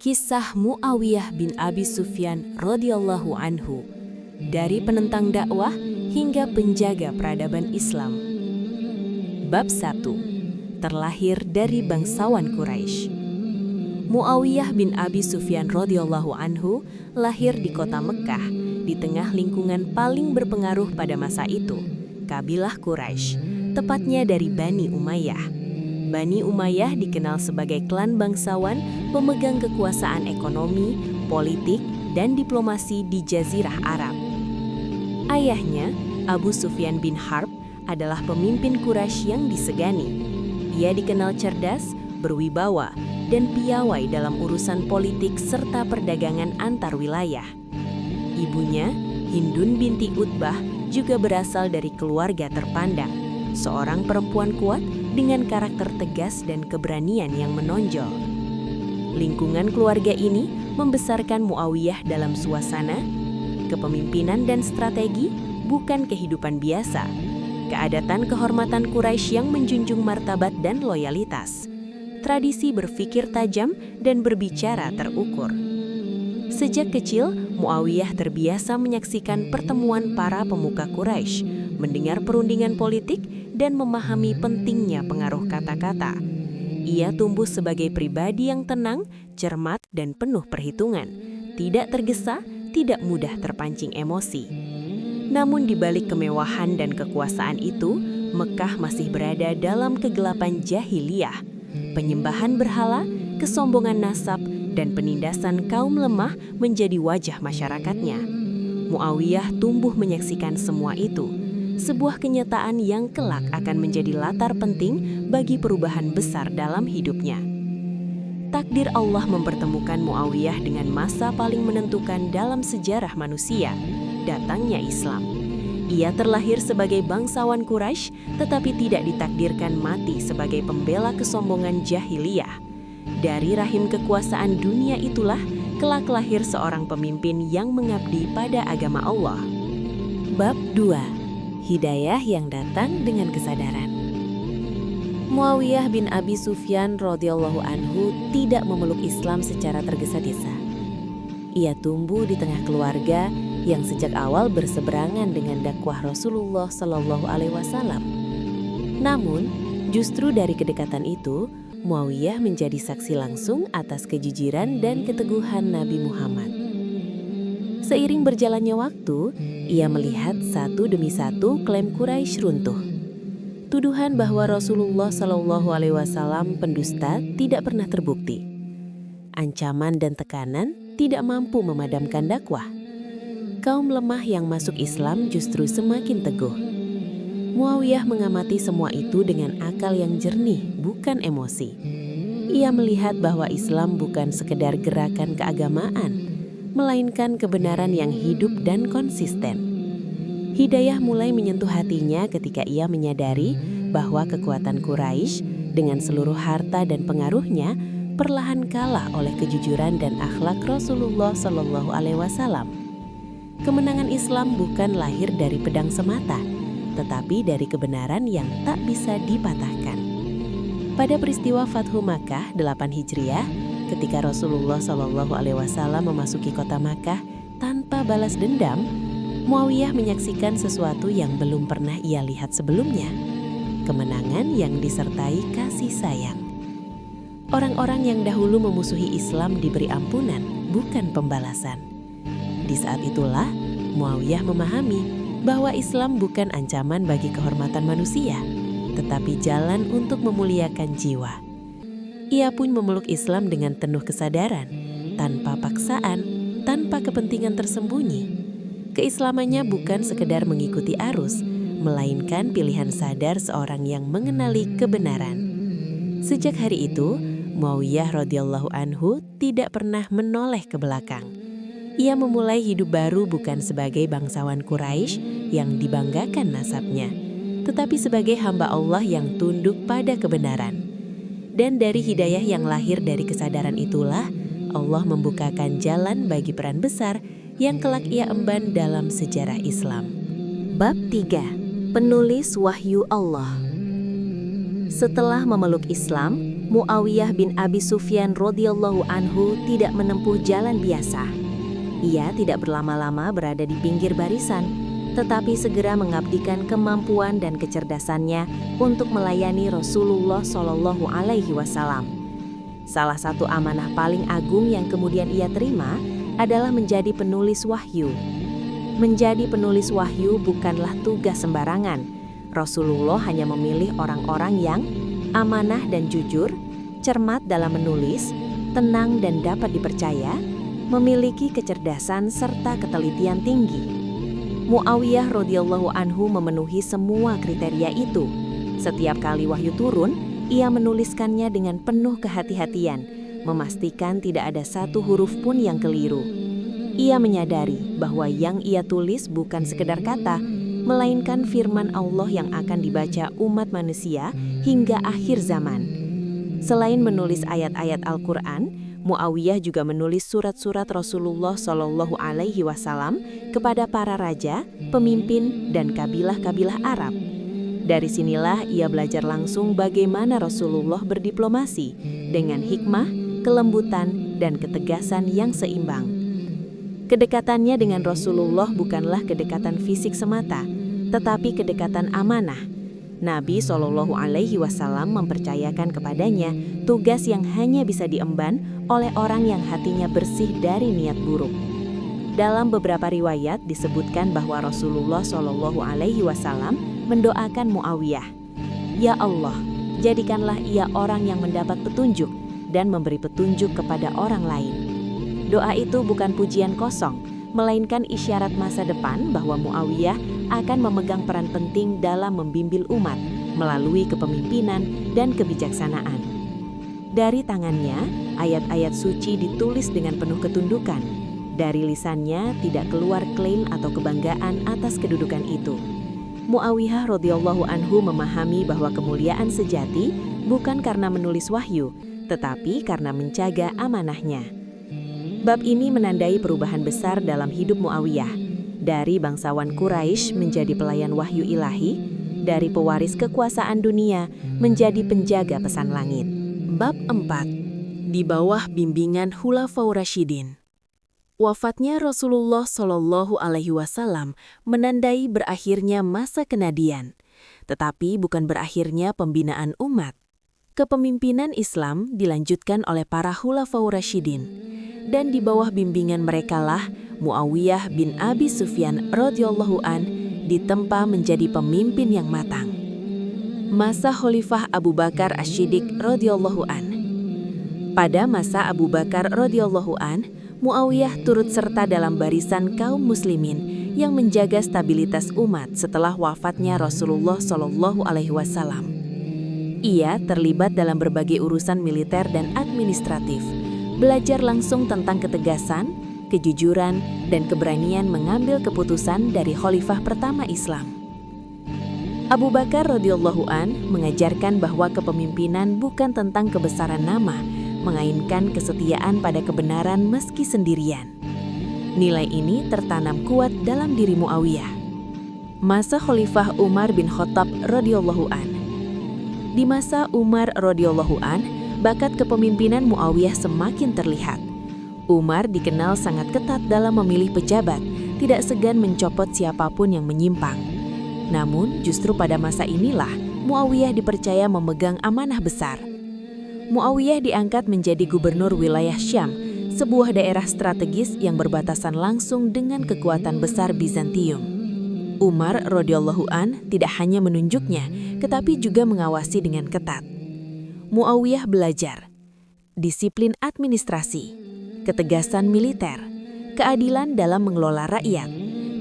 Kisah Muawiyah bin Abi Sufyan radhiyallahu anhu, dari penentang dakwah hingga penjaga peradaban Islam. Bab 1. Terlahir dari bangsawan Quraisy. Muawiyah bin Abi Sufyan radhiyallahu anhu lahir di kota Mekkah, di tengah lingkungan paling berpengaruh pada masa itu, kabilah Quraisy, tepatnya dari Bani Umayyah. Bani Umayyah dikenal sebagai klan bangsawan pemegang kekuasaan ekonomi, politik, dan diplomasi di Jazirah Arab. Ayahnya, Abu Sufyan bin Harb, adalah pemimpin Quraisy yang disegani. Ia dikenal cerdas, berwibawa, dan piawai dalam urusan politik serta perdagangan antar wilayah. Ibunya, Hindun binti Utbah, juga berasal dari keluarga terpandang, seorang perempuan kuat dengan karakter tegas dan keberanian yang menonjol. Lingkungan keluarga ini membesarkan Muawiyah dalam suasana kepemimpinan dan strategi, bukan kehidupan biasa. Keadatan kehormatan Quraisy yang menjunjung martabat dan loyalitas. Tradisi berpikir tajam dan berbicara terukur. Sejak kecil, Muawiyah terbiasa menyaksikan pertemuan para pemuka Quraisy, mendengar perundingan politik, dan memahami pentingnya pengaruh kata-kata. Ia tumbuh sebagai pribadi yang tenang, cermat, dan penuh perhitungan. Tidak tergesa, tidak mudah terpancing emosi. Namun di balik kemewahan dan kekuasaan itu, Mekkah masih berada dalam kegelapan jahiliyah. Penyembahan berhala, kesombongan nasab, dan penindasan kaum lemah menjadi wajah masyarakatnya. Muawiyah tumbuh menyaksikan semua itu, sebuah kenyataan yang kelak akan menjadi latar penting bagi perubahan besar dalam hidupnya. Takdir Allah mempertemukan Muawiyah dengan masa paling menentukan dalam sejarah manusia, datangnya Islam. Ia terlahir sebagai bangsawan Quraisy, tetapi tidak ditakdirkan mati sebagai pembela kesombongan jahiliyah. Dari rahim kekuasaan dunia itulah kelak lahir seorang pemimpin yang mengabdi pada agama Allah. Bab 2. Hidayah yang datang dengan kesadaran. Muawiyah bin Abi Sufyan radhiyallahu anhu tidak memeluk Islam secara tergesa-gesa. Ia tumbuh di tengah keluarga yang sejak awal berseberangan dengan dakwah Rasulullah Shallallahu Alaihi Wasallam. Namun, justru dari kedekatan itu, Muawiyah menjadi saksi langsung atas kejujuran dan keteguhan Nabi Muhammad. Seiring berjalannya waktu, ia melihat satu demi satu klaim Quraisy runtuh. Tuduhan bahwa Rasulullah Shallallahu Alaihi Wasallam pendusta tidak pernah terbukti. Ancaman dan tekanan tidak mampu memadamkan dakwah. Kaum lemah yang masuk Islam justru semakin teguh. Muawiyah mengamati semua itu dengan akal yang jernih, bukan emosi. Ia melihat bahwa Islam bukan sekedar gerakan keagamaan, melainkan kebenaran yang hidup dan konsisten. Hidayah mulai menyentuh hatinya ketika ia menyadari bahwa kekuatan Quraisy dengan seluruh harta dan pengaruhnya perlahan kalah oleh kejujuran dan akhlak Rasulullah Shallallahu Alaihi Wasallam. Kemenangan Islam bukan lahir dari pedang semata, tetapi dari kebenaran yang tak bisa dipatahkan. Pada peristiwa Fathu Makkah 8 Hijriah, ketika Rasulullah Shallallahu Alaihi Wasallam memasuki kota Makkah tanpa balas dendam, Muawiyah menyaksikan sesuatu yang belum pernah ia lihat sebelumnya. Kemenangan yang disertai kasih sayang. Orang-orang yang dahulu memusuhi Islam diberi ampunan, bukan pembalasan. Di saat itulah, Muawiyah memahami bahwa Islam bukan ancaman bagi kehormatan manusia, tetapi jalan untuk memuliakan jiwa. Ia pun memeluk Islam dengan penuh kesadaran, tanpa paksaan, tanpa kepentingan tersembunyi. Keislamannya bukan sekedar mengikuti arus, melainkan pilihan sadar seorang yang mengenali kebenaran. Sejak hari itu, Muawiyah radhiyallahu anhu tidak pernah menoleh ke belakang. Ia memulai hidup baru bukan sebagai bangsawan Quraisy yang dibanggakan nasabnya, tetapi sebagai hamba Allah yang tunduk pada kebenaran. Dan dari hidayah yang lahir dari kesadaran itulah, Allah membukakan jalan bagi peran besar yang kelak ia emban dalam sejarah Islam. Bab 3. Penulis Wahyu Allah. Setelah memeluk Islam, Muawiyah bin Abi Sufyan radhiyallahu anhu tidak menempuh jalan biasa. Ia tidak berlama-lama berada di pinggir barisan, tetapi segera mengabdikan kemampuan dan kecerdasannya untuk melayani Rasulullah Shallallahu Alaihi Wasallam. Salah satu amanah paling agung yang kemudian ia terima adalah menjadi penulis wahyu. Menjadi penulis wahyu bukanlah tugas sembarangan. Rasulullah hanya memilih orang-orang yang amanah dan jujur, cermat dalam menulis, tenang dan dapat dipercaya, memiliki kecerdasan serta ketelitian tinggi. Muawiyah radhiyallahu anhu memenuhi semua kriteria itu. Setiap kali wahyu turun, ia menuliskannya dengan penuh kehati-hatian, memastikan tidak ada satu huruf pun yang keliru. Ia menyadari bahwa yang ia tulis bukan sekedar kata, melainkan firman Allah yang akan dibaca umat manusia hingga akhir zaman. Selain menulis ayat-ayat Al-Quran, Muawiyah juga menulis surat-surat Rasulullah Shallallahu Alaihi Wasallam kepada para raja, pemimpin, dan kabilah-kabilah Arab. Dari sinilah ia belajar langsung bagaimana Rasulullah berdiplomasi dengan hikmah, kelembutan, dan ketegasan yang seimbang. Kedekatannya dengan Rasulullah bukanlah kedekatan fisik semata, tetapi kedekatan amanah. Nabi Shallallahu Alaihi Wasallam mempercayakan kepadanya tugas yang hanya bisa diemban oleh orang yang hatinya bersih dari niat buruk. Dalam beberapa riwayat disebutkan bahwa Rasulullah Shallallahu Alaihi Wasallam mendoakan Muawiyah, "Ya Allah, jadikanlah ia orang yang mendapat petunjuk dan memberi petunjuk kepada orang lain." Doa itu bukan pujian kosong, melainkan isyarat masa depan bahwa Muawiyah akan memegang peran penting dalam membimbing umat melalui kepemimpinan dan kebijaksanaan. Dari tangannya, ayat-ayat suci ditulis dengan penuh ketundukan. Dari lisannya tidak keluar klaim atau kebanggaan atas kedudukan itu. Muawiyah radhiyallahu anhu memahami bahwa kemuliaan sejati bukan karena menulis wahyu, tetapi karena menjaga amanahnya. Bab ini menandai perubahan besar dalam hidup Muawiyah, dari bangsawan Quraisy menjadi pelayan wahyu ilahi, dari pewaris kekuasaan dunia menjadi penjaga pesan langit. Bab 4. Di bawah bimbingan Khulafaur Rasyidin. Wafatnya Rasulullah Shallallahu Alaihi Wasallam menandai berakhirnya masa kenadian, tetapi bukan berakhirnya pembinaan umat. Kepemimpinan Islam dilanjutkan oleh para Khulafaur Rasyidin. Dan di bawah bimbingan merekalah Muawiyah bin Abi Sufyan radhiyallahu an ditempa menjadi pemimpin yang matang. Masa Khalifah Abu Bakar Asy-Syiddiq radhiyallahu an. Pada masa Abu Bakar radhiyallahu an, Muawiyah turut serta dalam barisan kaum muslimin yang menjaga stabilitas umat setelah wafatnya Rasulullah Shallallahu Alaihi Wasallam. Ia terlibat dalam berbagai urusan militer dan administratif, belajar langsung tentang ketegasan, kejujuran, dan keberanian mengambil keputusan dari khalifah pertama Islam. Abu Bakar radhiyallahu an mengajarkan bahwa kepemimpinan bukan tentang kebesaran nama, melainkan kesetiaan pada kebenaran meski sendirian. Nilai ini tertanam kuat dalam diri Muawiyah. Masa Khalifah Umar bin Khattab radhiyallahu an. Di masa Umar radhiyallahu an, bakat kepemimpinan Muawiyah semakin terlihat. Umar dikenal sangat ketat dalam memilih pejabat, tidak segan mencopot siapapun yang menyimpang. Namun, justru pada masa inilah Muawiyah dipercaya memegang amanah besar. Muawiyah diangkat menjadi gubernur wilayah Syam, sebuah daerah strategis yang berbatasan langsung dengan kekuatan besar Bizantium. Umar radhiyallahu an tidak hanya menunjuknya, tetapi juga mengawasi dengan ketat. Muawiyah belajar disiplin administrasi, ketegasan militer, keadilan dalam mengelola rakyat,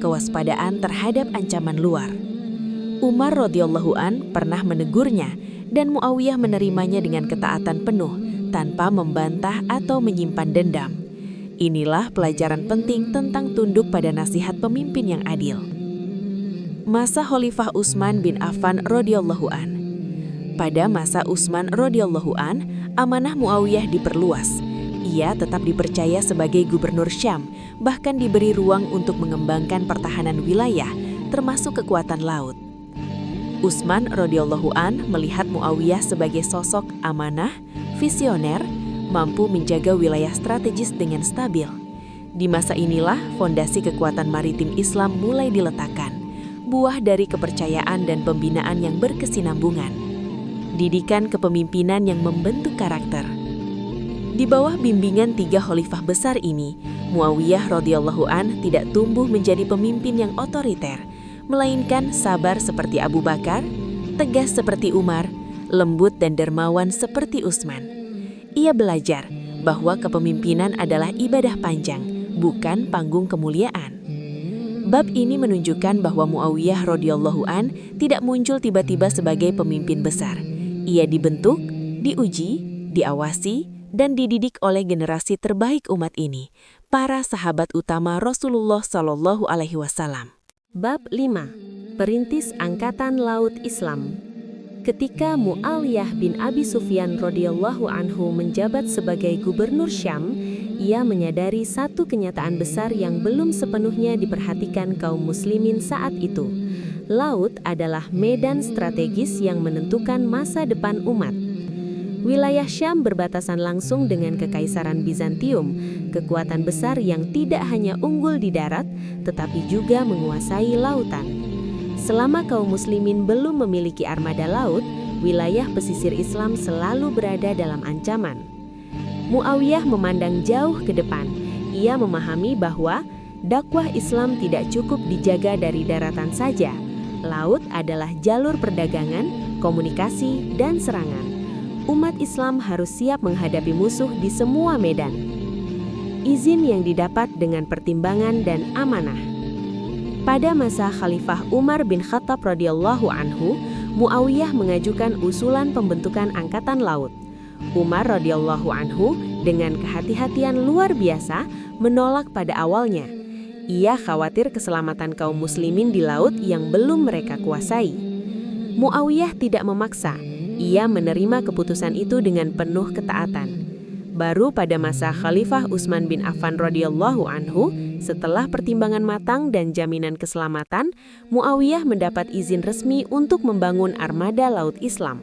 kewaspadaan terhadap ancaman luar. Umar radhiyallahu an pernah menegurnya dan Muawiyah menerimanya dengan ketaatan penuh tanpa membantah atau menyimpan dendam. Inilah pelajaran penting tentang tunduk pada nasihat pemimpin yang adil. Masa Khalifah Utsman bin Affan radhiyallahu an. Pada masa Utsman radhiyallahu an, amanah Muawiyah diperluas. Ia tetap dipercaya sebagai gubernur Syam, bahkan diberi ruang untuk mengembangkan pertahanan wilayah, termasuk kekuatan laut. Utsman radhiyallahu an melihat Muawiyah sebagai sosok amanah, visioner, mampu menjaga wilayah strategis dengan stabil. Di masa inilah fondasi kekuatan maritim Islam mulai diletakkan, buah dari kepercayaan dan pembinaan yang berkesinambungan. Didikan kepemimpinan yang membentuk karakter. Di bawah bimbingan 3 khalifah besar ini, Muawiyah radhiyallahu an tidak tumbuh menjadi pemimpin yang otoriter, melainkan sabar seperti Abu Bakar, tegas seperti Umar, lembut dan dermawan seperti Utsman. Ia belajar bahwa kepemimpinan adalah ibadah panjang, bukan panggung kemuliaan. Bab ini menunjukkan bahwa Muawiyah radhiyallahu an tidak muncul tiba-tiba sebagai pemimpin besar. Ia dibentuk, diuji, diawasi, dan dididik oleh generasi terbaik umat ini, para sahabat utama Rasulullah Shallallahu Alaihi Wasallam. Bab 5. Perintis Angkatan Laut Islam. Ketika Muawiyah bin Abi Sufyan radhiyallahu anhu menjabat sebagai gubernur Syam, ia menyadari satu kenyataan besar yang belum sepenuhnya diperhatikan kaum muslimin saat itu. Laut adalah medan strategis yang menentukan masa depan umat. Wilayah Syam berbatasan langsung dengan Kekaisaran Bizantium, kekuatan besar yang tidak hanya unggul di darat, tetapi juga menguasai lautan. Selama kaum muslimin belum memiliki armada laut, wilayah pesisir Islam selalu berada dalam ancaman. Muawiyah memandang jauh ke depan. Ia memahami bahwa dakwah Islam tidak cukup dijaga dari daratan saja. Laut adalah jalur perdagangan, komunikasi, dan serangan. Umat Islam harus siap menghadapi musuh di semua medan. Izin yang didapat dengan pertimbangan dan amanah. Pada masa Khalifah Umar bin Khattab radhiyallahu anhu, Muawiyah mengajukan usulan pembentukan angkatan laut. Umar radhiyallahu anhu dengan kehati-hatian luar biasa menolak pada awalnya. Ia khawatir keselamatan kaum muslimin di laut yang belum mereka kuasai. Muawiyah tidak memaksa. Ia menerima keputusan itu dengan penuh ketaatan. Baru pada masa Khalifah Utsman bin Affan radhiyallahu anhu, setelah pertimbangan matang dan jaminan keselamatan, Muawiyah mendapat izin resmi untuk membangun armada laut Islam.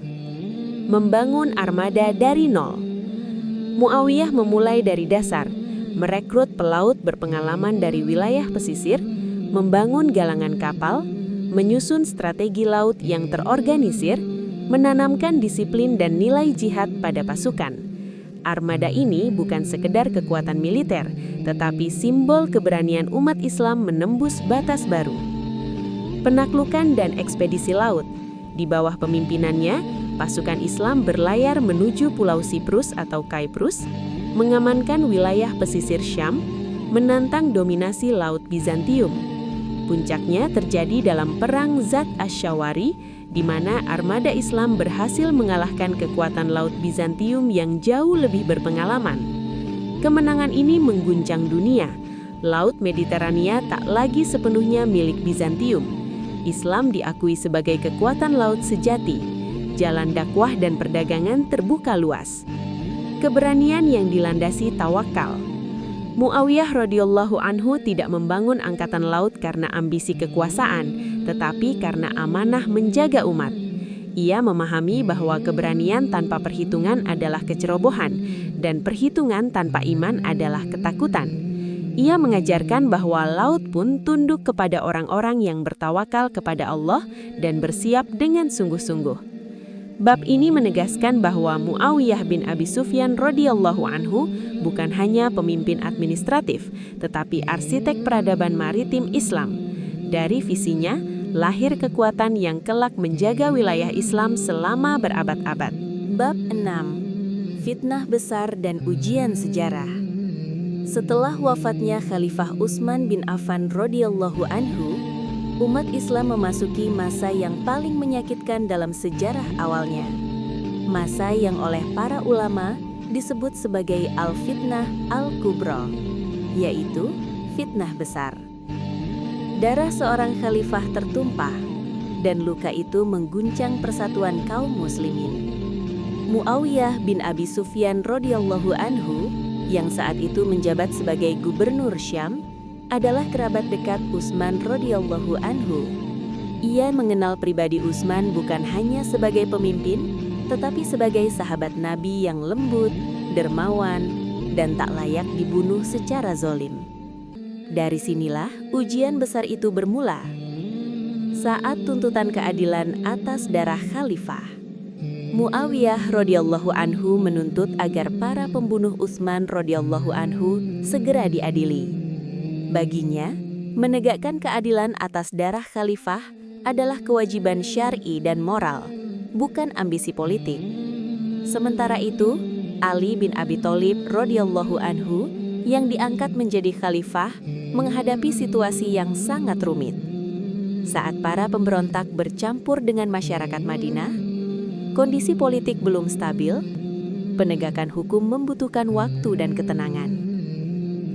Membangun armada dari nol. Muawiyah memulai dari dasar, merekrut pelaut berpengalaman dari wilayah pesisir, membangun galangan kapal, menyusun strategi laut yang terorganisir, menanamkan disiplin dan nilai jihad pada pasukan. Armada ini bukan sekedar kekuatan militer, tetapi simbol keberanian umat Islam menembus batas baru. Penaklukan dan ekspedisi laut. Di bawah pemimpinannya, pasukan Islam berlayar menuju Pulau Siprus atau Kyprus, mengamankan wilayah pesisir Syam, menantang dominasi laut Bizantium. Puncaknya terjadi dalam Perang Zat Ash-Shawari, di mana armada Islam berhasil mengalahkan kekuatan laut Bizantium yang jauh lebih berpengalaman. Kemenangan ini mengguncang dunia. Laut Mediterania tak lagi sepenuhnya milik Bizantium. Islam diakui sebagai kekuatan laut sejati. Jalan dakwah dan perdagangan terbuka luas. Keberanian yang dilandasi tawakal. Muawiyah radhiyallahu anhu tidak membangun angkatan laut karena ambisi kekuasaan, tetapi karena amanah menjaga umat. Ia memahami bahwa keberanian tanpa perhitungan adalah kecerobohan, dan perhitungan tanpa iman adalah ketakutan. Ia mengajarkan bahwa laut pun tunduk kepada orang-orang yang bertawakal kepada Allah dan bersiap dengan sungguh-sungguh. Bab ini menegaskan bahwa Muawiyah bin Abi Sufyan radhiyallahu anhu bukan hanya pemimpin administratif, tetapi arsitek peradaban maritim Islam. Dari visinya, lahir kekuatan yang kelak menjaga wilayah Islam selama berabad-abad. Bab 6. Fitnah besar dan ujian sejarah. Setelah wafatnya Khalifah Utsman bin Affan radhiyallahu anhu, umat Islam memasuki masa yang paling menyakitkan dalam sejarah awalnya. Masa yang oleh para ulama disebut sebagai Al-Fitnah Al-Kubra, yaitu fitnah besar. Darah seorang khalifah tertumpah, dan luka itu mengguncang persatuan kaum muslimin. Muawiyah bin Abi Sufyan radhiyallahu anhu, yang saat itu menjabat sebagai gubernur Syam, adalah kerabat dekat Utsman radhiyallahu anhu. Ia mengenal pribadi Utsman bukan hanya sebagai pemimpin, tetapi sebagai sahabat Nabi yang lembut, dermawan, dan tak layak dibunuh secara zalim. Dari sinilah ujian besar itu bermula. Saat tuntutan keadilan atas darah khalifah, Muawiyah radhiyallahu anhu menuntut agar para pembunuh Utsman radhiyallahu anhu segera diadili. Baginya, menegakkan keadilan atas darah khalifah adalah kewajiban syar'i dan moral, bukan ambisi politik. Sementara itu, Ali bin Abi Thalib radhiyallahu anhu yang diangkat menjadi khalifah menghadapi situasi yang sangat rumit. Saat para pemberontak bercampur dengan masyarakat Madinah, kondisi politik belum stabil, penegakan hukum membutuhkan waktu dan ketenangan.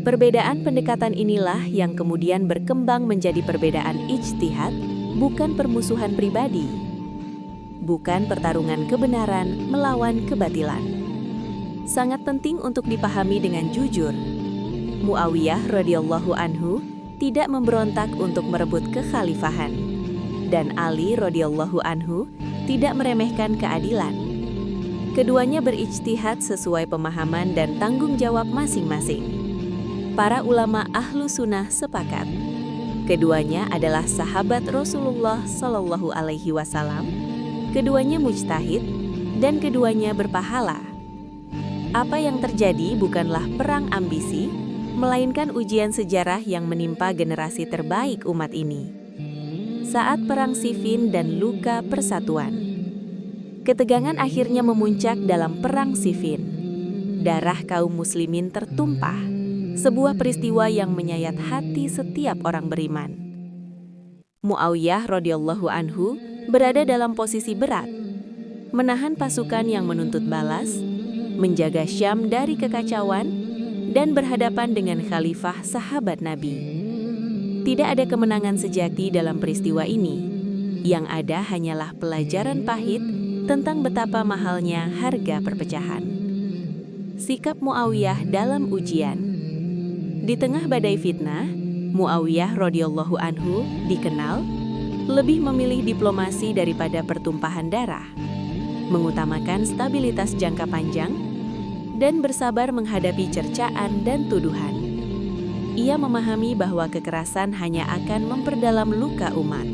Perbedaan pendekatan inilah yang kemudian berkembang menjadi perbedaan ijtihad, bukan permusuhan pribadi. Bukan pertarungan kebenaran melawan kebatilan. Sangat penting untuk dipahami dengan jujur. Muawiyah radhiyallahu anhu tidak memberontak untuk merebut kekhalifahan, dan Ali radhiyallahu anhu tidak meremehkan keadilan. Keduanya berijtihad sesuai pemahaman dan tanggung jawab masing-masing. Para ulama ahlu sunnah sepakat, keduanya adalah sahabat Rasulullah Shallallahu Alaihi Wasallam, keduanya mujtahid, dan keduanya berpahala. Apa yang terjadi bukanlah perang ambisi, melainkan ujian sejarah yang menimpa generasi terbaik umat ini. Saat Perang Siffin dan luka persatuan, ketegangan akhirnya memuncak dalam Perang Siffin. Darah kaum muslimin tertumpah, sebuah peristiwa yang menyayat hati setiap orang beriman. Muawiyah radhiyallahu anhu berada dalam posisi berat, menahan pasukan yang menuntut balas, menjaga Syam dari kekacauan, dan berhadapan dengan khalifah sahabat Nabi. Tidak ada kemenangan sejati dalam peristiwa ini. Yang ada hanyalah pelajaran pahit tentang betapa mahalnya harga perpecahan. Sikap Muawiyah dalam ujian. Di tengah badai fitnah, Muawiyah radhiyallahu anhu dikenal lebih memilih diplomasi daripada pertumpahan darah, mengutamakan stabilitas jangka panjang, dan bersabar menghadapi cercaan dan tuduhan. Ia memahami bahwa kekerasan hanya akan memperdalam luka umat.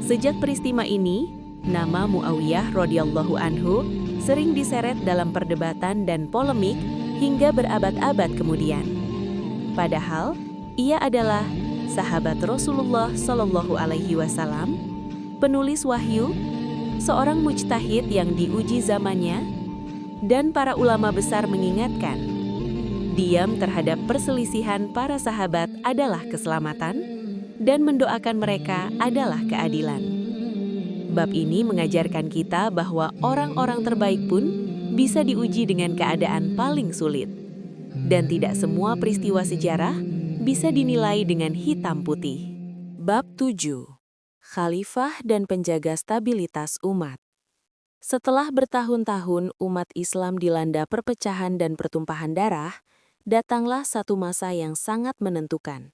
Sejak peristiwa ini, nama Muawiyah radhiyallahu anhu sering diseret dalam perdebatan dan polemik hingga berabad-abad kemudian. Padahal, ia adalah sahabat Rasulullah Shallallahu Alaihi Wasallam, penulis wahyu, seorang mujtahid yang diuji zamannya, dan para ulama besar mengingatkan, diam terhadap perselisihan para sahabat adalah keselamatan, dan mendoakan mereka adalah keadilan. Bab ini mengajarkan kita bahwa orang-orang terbaik pun bisa diuji dengan keadaan paling sulit, dan tidak semua peristiwa sejarah bisa dinilai dengan hitam putih. Bab 7. Khalifah dan penjaga stabilitas umat. Setelah bertahun-tahun umat Islam dilanda perpecahan dan pertumpahan darah, datanglah satu masa yang sangat menentukan.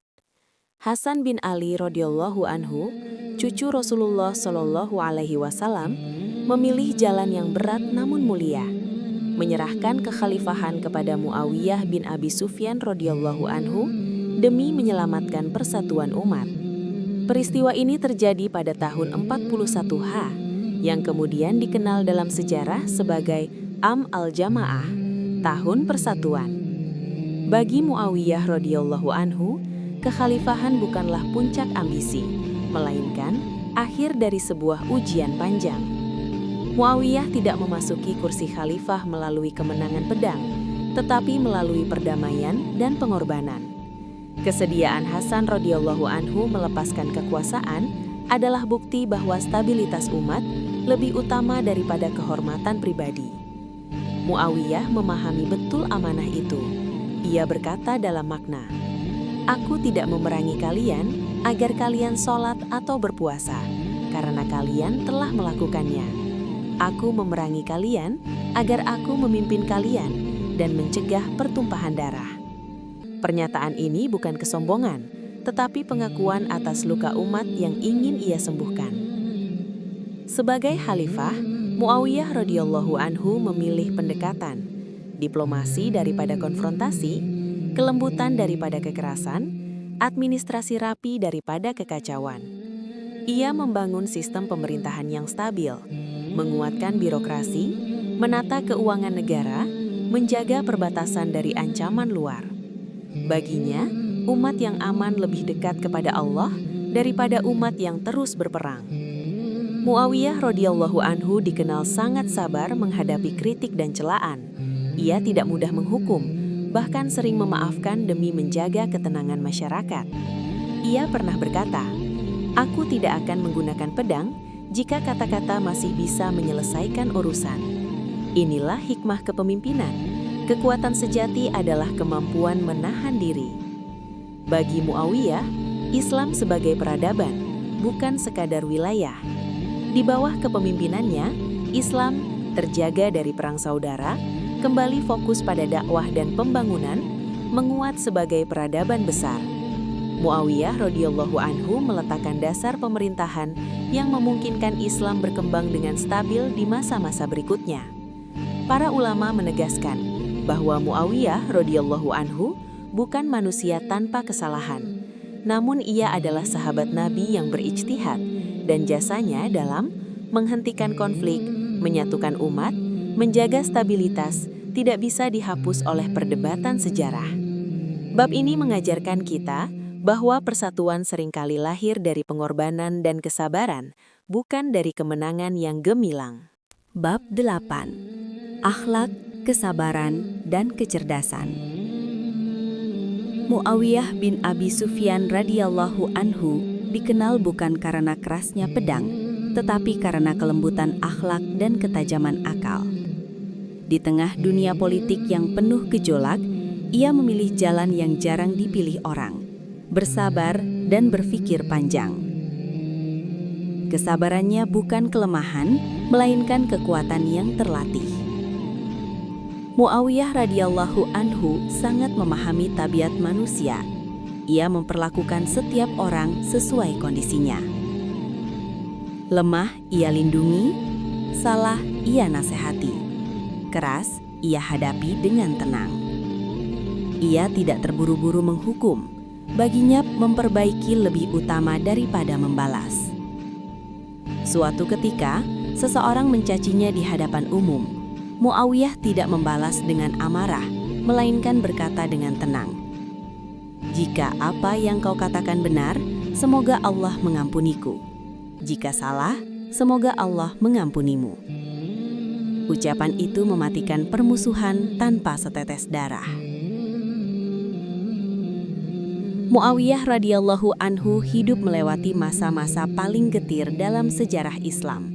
Hasan bin Ali radhiyallahu anhu, cucu Rasulullah Shallallahu Alaihi Wasallam, memilih jalan yang berat namun mulia, menyerahkan kekhalifahan kepada Muawiyah bin Abi Sufyan radhiyallahu anhu demi menyelamatkan persatuan umat. Peristiwa ini terjadi pada tahun 41 H, yang kemudian dikenal dalam sejarah sebagai Am al-Jamaah, tahun persatuan. Bagi Muawiyah radhiyallahu anhu, kekhalifahan bukanlah puncak ambisi, melainkan akhir dari sebuah ujian panjang. Muawiyah tidak memasuki kursi khalifah melalui kemenangan pedang, tetapi melalui perdamaian dan pengorbanan. Kesediaan Hasan radhiyallahu anhu melepaskan kekuasaan adalah bukti bahwa stabilitas umat lebih utama daripada kehormatan pribadi. Muawiyah memahami betul amanah itu. Ia berkata dalam makna, "Aku tidak memerangi kalian agar kalian sholat atau berpuasa, karena kalian telah melakukannya. Aku memerangi kalian agar aku memimpin kalian dan mencegah pertumpahan darah." Pernyataan ini bukan kesombongan, tetapi pengakuan atas luka umat yang ingin ia sembuhkan. Sebagai khalifah, Muawiyah radhiyallahu anhu memilih pendekatan, diplomasi daripada konfrontasi, kelembutan daripada kekerasan, administrasi rapi daripada kekacauan. Ia membangun sistem pemerintahan yang stabil, menguatkan birokrasi, menata keuangan negara, menjaga perbatasan dari ancaman luar. Baginya, umat yang aman lebih dekat kepada Allah daripada umat yang terus berperang. Muawiyah radhiyallahu anhu dikenal sangat sabar menghadapi kritik dan celaan. Ia tidak mudah menghukum, bahkan sering memaafkan demi menjaga ketenangan masyarakat. Ia pernah berkata, "Aku tidak akan menggunakan pedang jika kata-kata masih bisa menyelesaikan urusan." Inilah hikmah kepemimpinan. Kekuatan sejati adalah kemampuan menahan diri. Bagi Muawiyah, Islam sebagai peradaban, bukan sekadar wilayah. Di bawah kepemimpinannya, Islam terjaga dari perang saudara, kembali fokus pada dakwah dan pembangunan, menguat sebagai peradaban besar. Muawiyah radhiyallahu anhu meletakkan dasar pemerintahan yang memungkinkan Islam berkembang dengan stabil di masa-masa berikutnya. Para ulama menegaskan bahwa Muawiyah radhiyallahu anhu bukan manusia tanpa kesalahan, namun ia adalah sahabat Nabi yang berijtihad, dan jasanya dalam menghentikan konflik, menyatukan umat, menjaga stabilitas, tidak bisa dihapus oleh perdebatan sejarah. Bab ini mengajarkan kita bahwa persatuan seringkali lahir dari pengorbanan dan kesabaran, bukan dari kemenangan yang gemilang. Bab 8. Akhlak, kesabaran, dan kecerdasan. Muawiyah bin Abi Sufyan radhiyallahu anhu dikenal bukan karena kerasnya pedang, tetapi karena kelembutan akhlak dan ketajaman akal. Di tengah dunia politik yang penuh gejolak, ia memilih jalan yang jarang dipilih orang, bersabar dan berpikir panjang. Kesabarannya bukan kelemahan, melainkan kekuatan yang terlatih. Muawiyah radhiyallahu anhu sangat memahami tabiat manusia. Ia memperlakukan setiap orang sesuai kondisinya. Lemah, ia lindungi. Salah, ia nasihati. Keras, ia hadapi dengan tenang. Ia tidak terburu-buru menghukum. Baginya, memperbaiki lebih utama daripada membalas. Suatu ketika, seseorang mencacinya di hadapan umum. Muawiyah tidak membalas dengan amarah, melainkan berkata dengan tenang, "Jika apa yang kau katakan benar, semoga Allah mengampuniku. Jika salah, semoga Allah mengampunimu." Ucapan itu mematikan permusuhan tanpa setetes darah. Muawiyah radhiyallahu anhu hidup melewati masa-masa paling getir dalam sejarah Islam.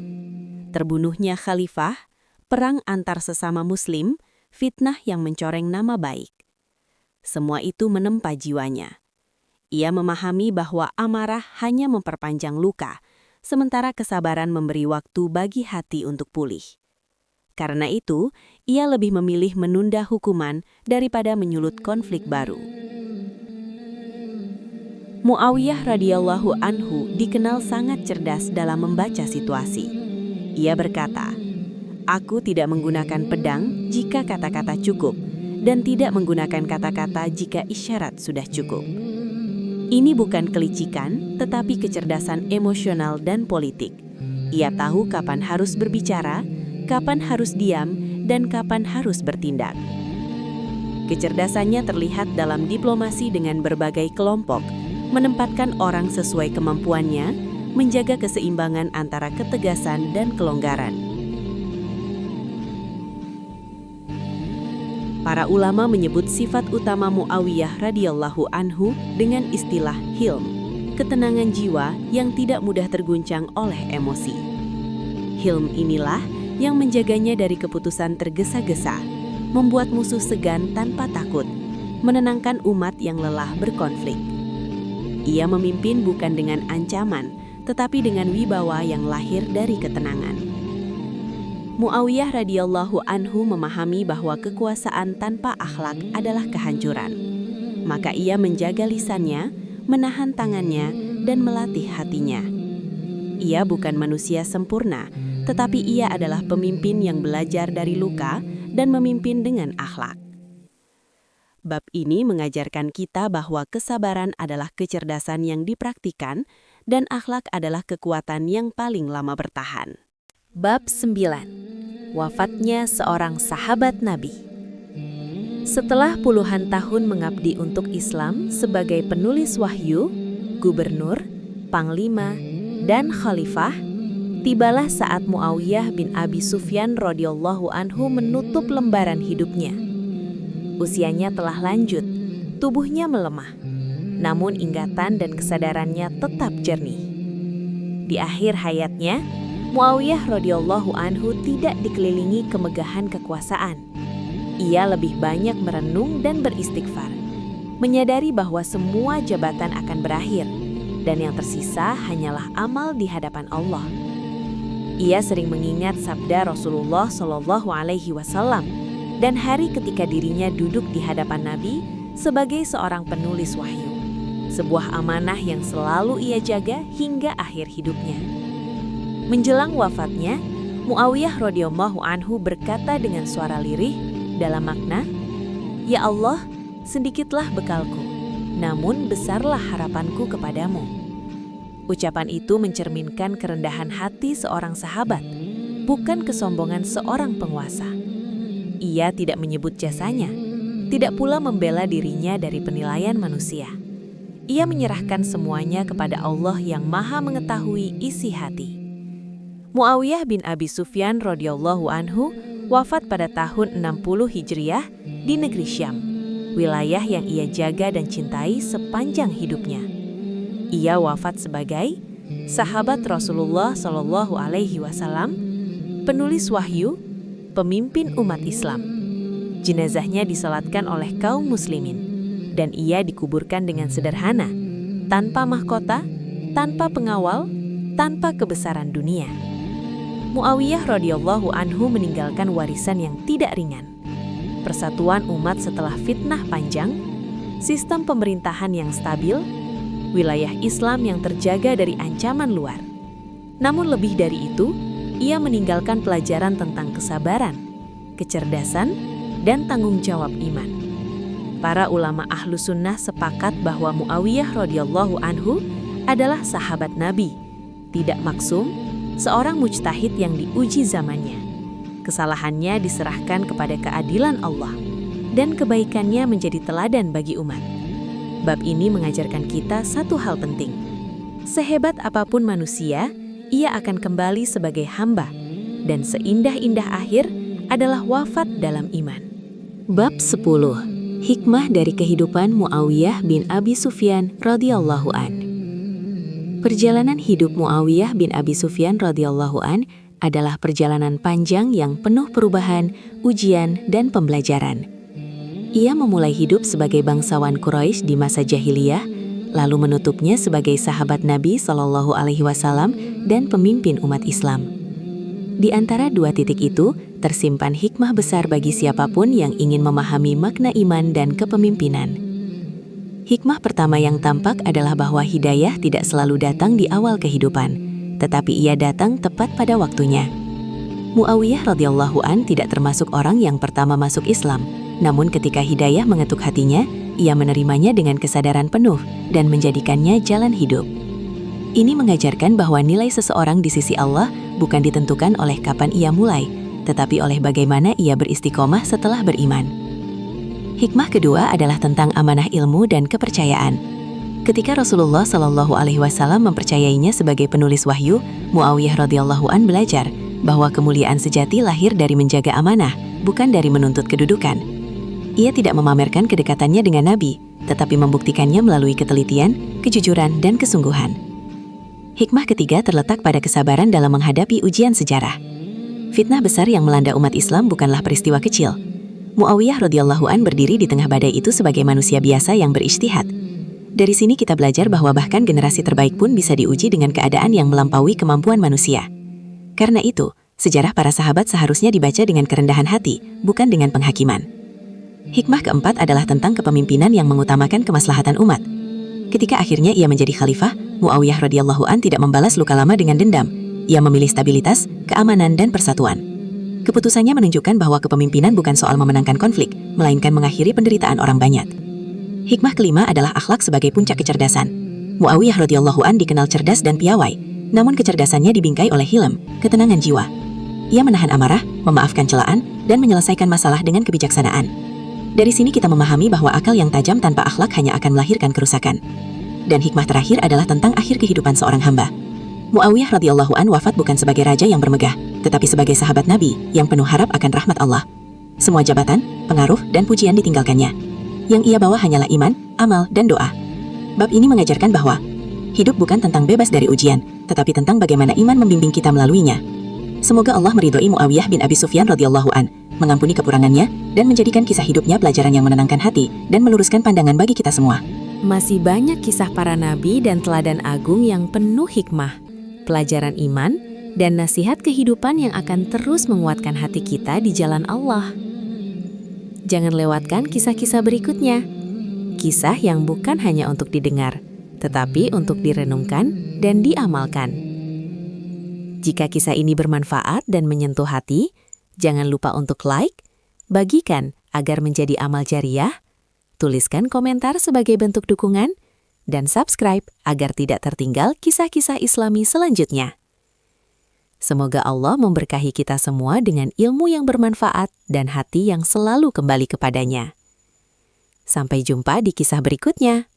Terbunuhnya khalifah, perang antar sesama muslim, fitnah yang mencoreng nama baik. Semua itu menempa jiwanya. Ia memahami bahwa amarah hanya memperpanjang luka, sementara kesabaran memberi waktu bagi hati untuk pulih. Karena itu, ia lebih memilih menunda hukuman daripada menyulut konflik baru. Muawiyah radhiyallahu anhu dikenal sangat cerdas dalam membaca situasi. Ia berkata, "Aku tidak menggunakan pedang jika kata-kata cukup, dan tidak menggunakan kata-kata jika isyarat sudah cukup." Ini bukan kelicikan, tetapi kecerdasan emosional dan politik. Ia tahu kapan harus berbicara, kapan harus diam, dan kapan harus bertindak. Kecerdasannya terlihat dalam diplomasi dengan berbagai kelompok, menempatkan orang sesuai kemampuannya, menjaga keseimbangan antara ketegasan dan kelonggaran. Para ulama menyebut sifat utama Muawiyah radhiyallahu anhu dengan istilah hilm, ketenangan jiwa yang tidak mudah terguncang oleh emosi. Hilm inilah yang menjaganya dari keputusan tergesa-gesa, membuat musuh segan tanpa takut, menenangkan umat yang lelah berkonflik. Ia memimpin bukan dengan ancaman, tetapi dengan wibawa yang lahir dari ketenangan. Muawiyah radhiyallahu anhu memahami bahwa kekuasaan tanpa akhlak adalah kehancuran. Maka ia menjaga lisannya, menahan tangannya, dan melatih hatinya. Ia bukan manusia sempurna, tetapi ia adalah pemimpin yang belajar dari luka dan memimpin dengan akhlak. Bab ini mengajarkan kita bahwa kesabaran adalah kecerdasan yang dipraktikkan dan akhlak adalah kekuatan yang paling lama bertahan. Bab 9. Wafatnya seorang sahabat Nabi. Setelah puluhan tahun mengabdi untuk Islam sebagai penulis wahyu, gubernur, panglima, dan khalifah, tibalah saat Muawiyah bin Abi Sufyan radhiyallahu anhu menutup lembaran hidupnya. Usianya telah lanjut, tubuhnya melemah, namun ingatan dan kesadarannya tetap jernih. Di akhir hayatnya, Muawiyah radhiyallahu anhu tidak dikelilingi kemegahan kekuasaan. Ia lebih banyak merenung dan beristighfar, menyadari bahwa semua jabatan akan berakhir, dan yang tersisa hanyalah amal di hadapan Allah. Ia sering mengingat sabda Rasulullah SAW dan hari ketika dirinya duduk di hadapan Nabi sebagai seorang penulis wahyu, sebuah amanah yang selalu ia jaga hingga akhir hidupnya. Menjelang wafatnya, Muawiyah radhiyallahu anhu berkata dengan suara lirih dalam makna, "Ya Allah, sedikitlah bekalku, namun besarlah harapanku kepadamu." Ucapan itu mencerminkan kerendahan hati seorang sahabat, bukan kesombongan seorang penguasa. Ia tidak menyebut jasanya, tidak pula membela dirinya dari penilaian manusia. Ia menyerahkan semuanya kepada Allah yang Maha Mengetahui isi hati. Muawiyah bin Abi Sufyan radhiyallahu anhu wafat pada tahun 60 Hijriah di negeri Syam, wilayah yang ia jaga dan cintai sepanjang hidupnya. Ia wafat sebagai sahabat Rasulullah SAW, penulis wahyu, pemimpin umat Islam. Jenazahnya disalatkan oleh kaum muslimin, dan ia dikuburkan dengan sederhana, tanpa mahkota, tanpa pengawal, tanpa kebesaran dunia. Muawiyah radhiyallahu anhu meninggalkan warisan yang tidak ringan. Persatuan umat setelah fitnah panjang, sistem pemerintahan yang stabil, wilayah Islam yang terjaga dari ancaman luar. Namun lebih dari itu, ia meninggalkan pelajaran tentang kesabaran, kecerdasan, dan tanggung jawab iman. Para ulama ahlu sunnah sepakat bahwa Muawiyah radhiyallahu anhu adalah sahabat Nabi, tidak maksum, seorang mujtahid yang diuji zamannya. Kesalahannya diserahkan kepada keadilan Allah, dan kebaikannya menjadi teladan bagi umat. Bab ini mengajarkan kita satu hal penting. Sehebat apapun manusia, ia akan kembali sebagai hamba, dan seindah-indah akhir adalah wafat dalam iman. Bab 10. Hikmah dari kehidupan Muawiyah bin Abi Sufyan radhiyallahu an. Perjalanan hidup Muawiyah bin Abi Sufyan radhiyallahu an adalah perjalanan panjang yang penuh perubahan, ujian, dan pembelajaran. Ia memulai hidup sebagai bangsawan Quraisy di masa jahiliyah, lalu menutupnya sebagai sahabat Nabi SAW dan pemimpin umat Islam. Di antara dua titik itu, tersimpan hikmah besar bagi siapapun yang ingin memahami makna iman dan kepemimpinan. Hikmah pertama yang tampak adalah bahwa hidayah tidak selalu datang di awal kehidupan, tetapi ia datang tepat pada waktunya. Muawiyah radhiyallahu an tidak termasuk orang yang pertama masuk Islam, namun ketika hidayah mengetuk hatinya, ia menerimanya dengan kesadaran penuh dan menjadikannya jalan hidup. Ini mengajarkan bahwa nilai seseorang di sisi Allah bukan ditentukan oleh kapan ia mulai, tetapi oleh bagaimana ia beristiqomah setelah beriman. Hikmah kedua adalah tentang amanah ilmu dan kepercayaan. Ketika Rasulullah SAW mempercayainya sebagai penulis wahyu, Muawiyah radhiyallahu an belajar bahwa kemuliaan sejati lahir dari menjaga amanah, bukan dari menuntut kedudukan. Ia tidak memamerkan kedekatannya dengan Nabi, tetapi membuktikannya melalui ketelitian, kejujuran, dan kesungguhan. Hikmah ketiga terletak pada kesabaran dalam menghadapi ujian sejarah. Fitnah besar yang melanda umat Islam bukanlah peristiwa kecil. Muawiyah radhiyallahu an berdiri di tengah badai itu sebagai manusia biasa yang berijtihad. Dari sini kita belajar bahwa bahkan generasi terbaik pun bisa diuji dengan keadaan yang melampaui kemampuan manusia. Karena itu, sejarah para sahabat seharusnya dibaca dengan kerendahan hati, bukan dengan penghakiman. Hikmah keempat adalah tentang kepemimpinan yang mengutamakan kemaslahatan umat. Ketika akhirnya ia menjadi khalifah, Muawiyah radhiyallahu an tidak membalas luka lama dengan dendam. Ia memilih stabilitas, keamanan, dan persatuan. Keputusannya menunjukkan bahwa kepemimpinan bukan soal memenangkan konflik, melainkan mengakhiri penderitaan orang banyak. Hikmah kelima adalah akhlak sebagai puncak kecerdasan. Muawiyah radhiyallahu an dikenal cerdas dan piawai, namun kecerdasannya dibingkai oleh hilm, ketenangan jiwa. Ia menahan amarah, memaafkan celaan, dan menyelesaikan masalah dengan kebijaksanaan. Dari sini kita memahami bahwa akal yang tajam tanpa akhlak hanya akan melahirkan kerusakan. Dan hikmah terakhir adalah tentang akhir kehidupan seorang hamba. Muawiyah radhiyallahu an wafat bukan sebagai raja yang bermegah, tetapi sebagai sahabat Nabi yang penuh harap akan rahmat Allah. Semua jabatan, pengaruh, dan pujian ditinggalkannya. Yang ia bawa hanyalah iman, amal, dan doa. Bab ini mengajarkan bahwa hidup bukan tentang bebas dari ujian, tetapi tentang bagaimana iman membimbing kita melaluinya. Semoga Allah meridhoi Muawiyah bin Abi Sufyan radhiyallahu an, mengampuni kekurangannya, dan menjadikan kisah hidupnya pelajaran yang menenangkan hati dan meluruskan pandangan bagi kita semua. Masih banyak kisah para nabi dan teladan agung yang penuh hikmah, pelajaran iman, dan nasihat kehidupan yang akan terus menguatkan hati kita di jalan Allah. Jangan lewatkan kisah-kisah berikutnya. Kisah yang bukan hanya untuk didengar, tetapi untuk direnungkan dan diamalkan. Jika kisah ini bermanfaat dan menyentuh hati, jangan lupa untuk like, bagikan agar menjadi amal jariah, tuliskan komentar sebagai bentuk dukungan, dan subscribe agar tidak tertinggal kisah-kisah Islami selanjutnya. Semoga Allah memberkahi kita semua dengan ilmu yang bermanfaat dan hati yang selalu kembali kepadanya. Sampai jumpa di kisah berikutnya.